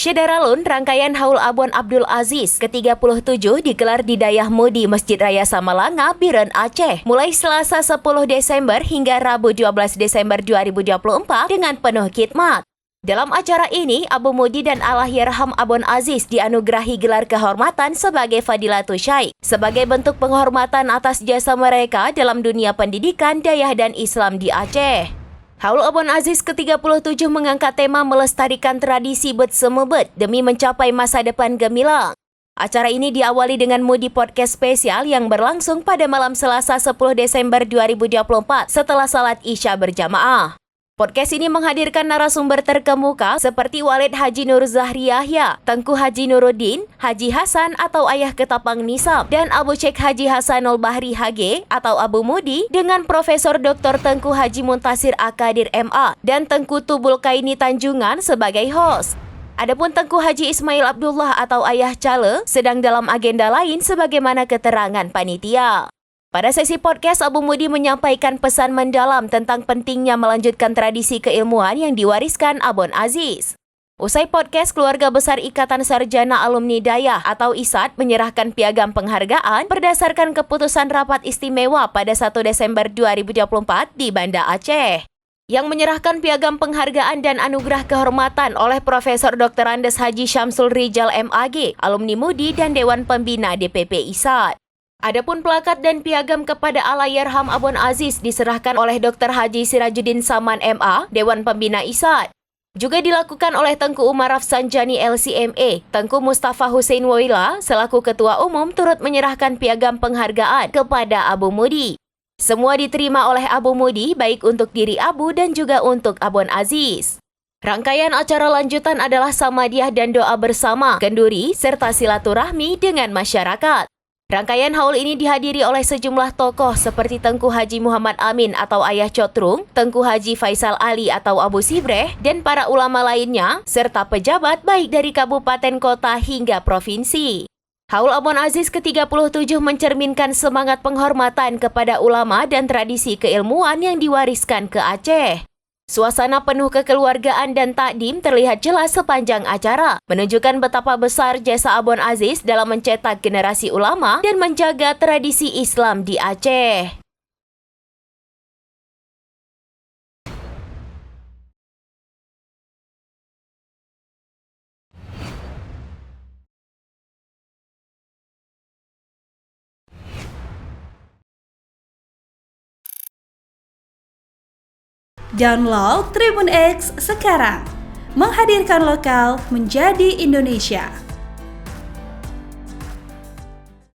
Syederalun, rangkaian Haul Abon Abdul Aziz ke-37 digelar di Dayah Mudi Masjid Raya Samalanga, Biren, Aceh, mulai Selasa 10 Desember hingga Rabu 12 Desember 2024 dengan penuh khidmat. Dalam acara ini, Abu Mudi dan Allahyarham Abon Aziz dianugerahi gelar kehormatan sebagai Fadilatul Syekh, sebagai bentuk penghormatan atas jasa mereka dalam dunia pendidikan, dayah dan Islam di Aceh. Haul Abon Aziz ke-37 mengangkat tema melestarikan tradisi Betsemebet demi mencapai masa depan gemilang. Acara ini diawali dengan Mudi Podcast spesial yang berlangsung pada malam Selasa 10 Desember 2024 setelah salat Isya berjamaah. Podcast ini menghadirkan narasumber terkemuka seperti Walid Haji Nur Zahri Yahya, Tengku Haji Nuruddin, Haji Hasan atau Ayah Ketapang Nisab, dan Abu Syekh Haji Hasanul Bahri HG atau Abu Mudi dengan Profesor Dr. Tengku Haji Muntasir Akadir MA dan Tengku Tubul Kaini Tanjungan sebagai host. Adapun Tengku Haji Ismail Abdullah atau Ayah Cale sedang dalam agenda lain sebagaimana keterangan panitia. Pada sesi podcast, Abu Mudi menyampaikan pesan mendalam tentang pentingnya melanjutkan tradisi keilmuan yang diwariskan Abon Aziz. Usai podcast, keluarga besar Ikatan Sarjana Alumni Dayah atau ISAD menyerahkan piagam penghargaan berdasarkan keputusan rapat istimewa pada 1 Desember 2024 di Banda Aceh. Yang menyerahkan piagam penghargaan dan anugerah kehormatan oleh Profesor Dr. Andes Haji Syamsul Rijal MAG, alumni Mudi dan Dewan Pembina DPP ISAD. Adapun plakat dan piagam kepada Allahyarham Abon Aziz diserahkan oleh Dr. Haji Sirajuddin Saman MA, Dewan Pembina ISAD. Juga dilakukan oleh Tengku Umar Rafsanjani LCMA, Tengku Mustafa Hussein Waila selaku Ketua Umum turut menyerahkan piagam penghargaan kepada Abu Mudi. Semua diterima oleh Abu Mudi baik untuk diri Abu dan juga untuk Abon Aziz. Rangkaian acara lanjutan adalah Samadiyah dan doa bersama, kenduri, serta silaturahmi dengan masyarakat. Rangkaian haul ini dihadiri oleh sejumlah tokoh seperti Tengku Haji Muhammad Amin atau Ayah Cotrung, Tengku Haji Faisal Ali atau Abu Sibreh, dan para ulama lainnya, serta pejabat baik dari kabupaten kota hingga provinsi. Haul Abon Aziz ke-37 mencerminkan semangat penghormatan kepada ulama dan tradisi keilmuan yang diwariskan ke Aceh. Suasana penuh kekeluargaan dan takdim terlihat jelas sepanjang acara, menunjukkan betapa besar jasa Abon Aziz dalam mencetak generasi ulama dan menjaga tradisi Islam di Aceh. Download Tribun X sekarang, menghadirkan lokal menjadi Indonesia.